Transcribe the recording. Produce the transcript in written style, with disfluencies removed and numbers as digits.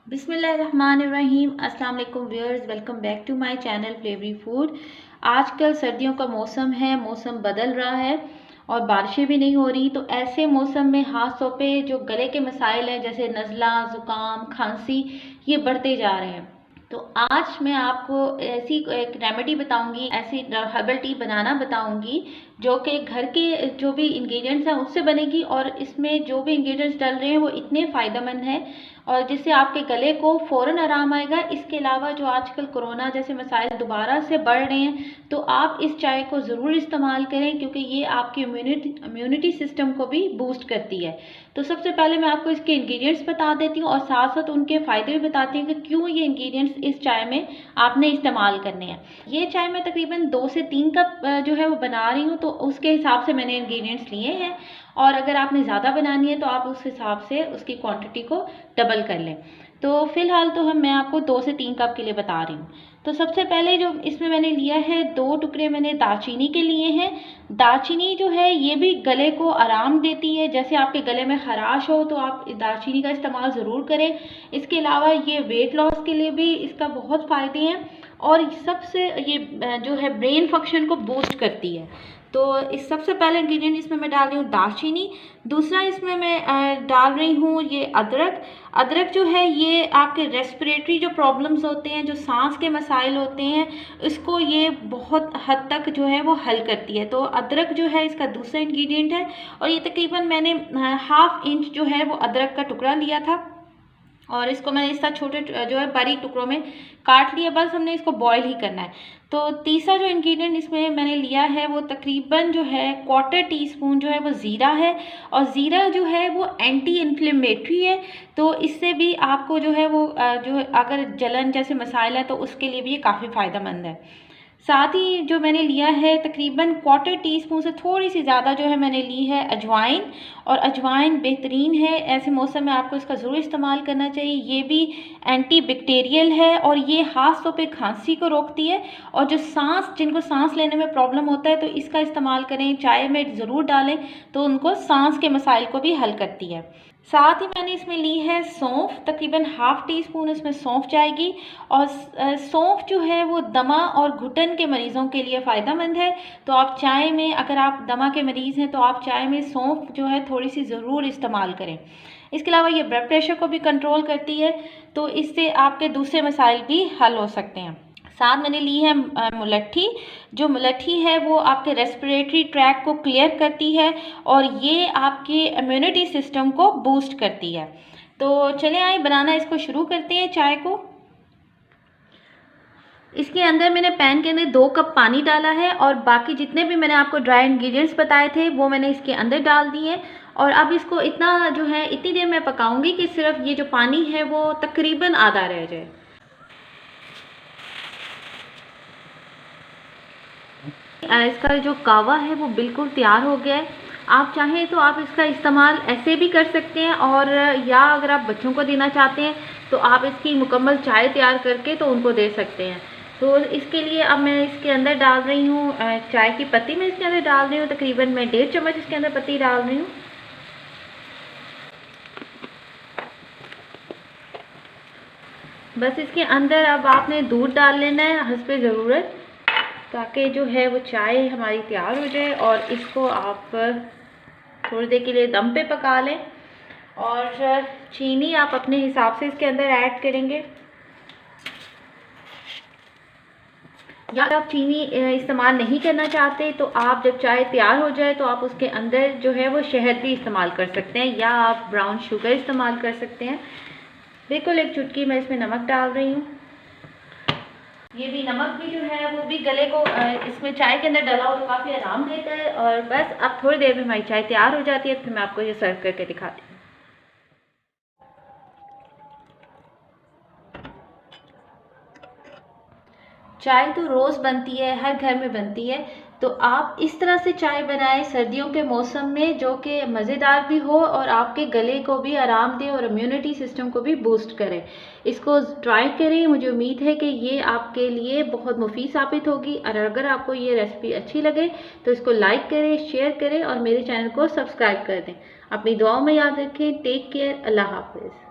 बिस्मिल्लाहिर्रहमानिर्रहीम। अस्सलाम वालेकुम viewers, welcome back to my channel Flavory Food. आजकल सर्दियों का मौसम है, मौसम बदल रहा है और बारिशें भी नहीं हो रही। तो ऐसे मौसम में खास तौर पे जो गले के मसाइल हैं जैसे नज़ला, ज़ुकाम, खांसी, ये बढ़ते जा रहे हैं। तो आज मैं आपको ऐसी एक रेमेडी बताऊंगी, ऐसी हर्बल टी बनाना बताऊंगी जो कि घर के जो भी इंग्रेडिएंट्स हैं उससे बनेगी और इसमें जो भी इंग्रेडिएंट्स डल रहे हैं वो इतने फ़ायदेमंद हैं और जिससे आपके गले को फ़ौरन आराम आएगा। इसके अलावा जो आजकल कोरोना जैसे मसाइल दोबारा से बढ़ रहे हैं तो आप इस चाय को ज़रूर इस्तेमाल करें क्योंकि ये आपकी इम्यूनिटी सिस्टम को भी बूस्ट करती है। तो सबसे पहले मैं आपको इसके इंग्रेडिएंट्स बता देती हूँ और साथ साथ उनके फ़ायदे भी बताती हूँ कि क्यों ये इंग्रेडिएंट्स इस चाय में आपने इस्तेमाल करने हैं। ये चाय मैं तकरीबन 2 से 3 कप जो है वो बना रही हूँ, तो उसके हिसाब से मैंने इंग्रेडिएंट्स लिए हैं और अगर आपने ज़्यादा बनानी है तो आप उस हिसाब से उसकी क्वांटिटी को डबल कर लें। तो फ़िलहाल तो मैं आपको 2 से 3 कप के लिए बता रही हूँ। तो सबसे पहले जो इसमें मैंने लिया है 2 टुकड़े मैंने दालचीनी के लिए हैं। दालचीनी जो है ये भी गले को आराम देती है। जैसे आपके गले में खराश हो तो आप दालचीनी का इस्तेमाल ज़रूर करें। इसके अलावा ये वेट लॉस के लिए भी इसका बहुत फ़ायदे हैं और सबसे ये जो है ब्रेन फंक्शन को बूस्ट करती है। तो इस सबसे पहले इंग्रेडिएंट इसमें मैं डाल रही हूँ दालचीनी। दूसरा इसमें मैं डाल रही हूँ ये अदरक। अदरक जो है ये आपके रेस्पिरेटरी जो प्रॉब्लम्स होते हैं, जो सांस के मसाइल होते हैं, इसको ये बहुत हद तक जो है वो हल करती है। तो अदरक जो है इसका दूसरा इंग्रेडिएंट है और ये तकरीबन मैंने ½ इंच जो है वो अदरक का टुकड़ा लिया था और इसको मैंने इस तरह छोटे जो है बारीक टुकड़ों में काट लिया। बस हमने इसको बॉईल ही करना है। तो तीसरा जो इंग्रेडिएंट इसमें मैंने लिया है वो तकरीबन जो है 1/4 टीस्पून जो है वो ज़ीरा है और ज़ीरा जो है वो एंटी इन्फ्लेमेटरी है। तो इससे भी आपको जो है वो जो अगर जलन जैसे मसाइल है तो उसके लिए भी ये काफ़ी फ़ायदेमंद है। साथ ही जो मैंने लिया है तकरीबन 1/4 टीस्पून से थोड़ी सी ज़्यादा जो है मैंने ली है अजवाइन। और अजवाइन बेहतरीन है, ऐसे मौसम में आपको इसका ज़रूर इस्तेमाल करना चाहिए। ये भी एंटी बैक्टीरियल है और ये ख़ास तौर पे खांसी को रोकती है और जो जिनको सांस लेने में प्रॉब्लम होता है तो इसका इस्तेमाल करें, चाय में ज़रूर डालें तो उनको सांस के मसाइल को भी हल करती है। साथ ही मैंने इसमें ली है सौंफ, तकरीबन ½ टीस्पून इसमें सौंफ जाएगी और सौंफ जो है वो दमा और घुटन के मरीज़ों के लिए फ़ायदेमंद है। तो आप चाय में, अगर आप दमा के मरीज़ हैं तो आप चाय में सौंफ जो है थोड़ी सी ज़रूर इस्तेमाल करें। इसके अलावा ये ब्लड प्रेशर को भी कंट्रोल करती है, तो इससे आपके दूसरे मसाइल भी हल हो सकते हैं। साथ मैंने ली है मुलट्ठी। जो मुलट्ठी है वो आपके रेस्पिरेटरी ट्रैक को क्लियर करती है और ये आपके इम्यूनिटी सिस्टम को बूस्ट करती है। तो चले आए बनाना इसको शुरू करते हैं चाय को। इसके अंदर मैंने पैन के अंदर 2 कप पानी डाला है और बाकी जितने भी मैंने आपको ड्राई इंग्रेडिएंट्स बताए थे वो मैंने इसके अंदर डाल दिए और अब इसको इतना जो है इतनी देर मैं पकाऊंगी कि सिर्फ ये जो पानी है वो तकरीबन आधा रह जाए। इसका जो कावा है वो बिल्कुल तैयार हो गया है। आप चाहें तो आप इसका इस्तेमाल ऐसे भी कर सकते हैं और या अगर आप बच्चों को देना चाहते हैं तो आप इसकी मुकम्मल चाय तैयार करके तो उनको दे सकते हैं। तो इसके लिए अब मैं इसके अंदर डाल रही हूँ चाय की पत्ती। मैं इसके अंदर डाल रही हूँ तकरीबन मैं 1.5 चम्मच इसके अंदर पत्ती डाल रही हूँ। बस इसके अंदर अब आपने दूध डाल लेना है हस्बे ज़रूरत, ताकि जो है वो चाय हमारी तैयार हो जाए और इसको आप थोड़ी देर के लिए दम पे पका लें। और चीनी आप अपने हिसाब से इसके अंदर ऐड करेंगे या आप चीनी इस्तेमाल नहीं करना चाहते तो आप जब चाय तैयार हो जाए तो आप उसके अंदर जो है वो शहद भी इस्तेमाल कर सकते हैं या आप ब्राउन शुगर इस्तेमाल कर सकते हैं। बिल्कुल 1 चुटकी मैं इसमें नमक डाल रही हूँ। ये भी नमक भी जो है वो भी गले को इसमें चाय के अंदर डला हो तो काफ़ी आराम देता है। और बस अब थोड़ी देर में हमारी चाय तैयार हो जाती है, फिर मैं आपको ये सर्व करके दिखाती हूँ। चाय तो रोज़ बनती है, हर घर में बनती है, तो आप इस तरह से चाय बनाएं सर्दियों के मौसम में जो कि मज़ेदार भी हो और आपके गले को भी आराम दे और इम्यूनिटी सिस्टम को भी बूस्ट करे। इसको ट्राई करें, मुझे उम्मीद है कि ये आपके लिए बहुत मुफीद साबित होगी। और अगर आपको ये रेसिपी अच्छी लगे तो इसको लाइक करें, शेयर करें और मेरे चैनल को सब्सक्राइब कर दें। अपनी दुआओं में याद रखें। Take care. अल्लाह हाफिज़।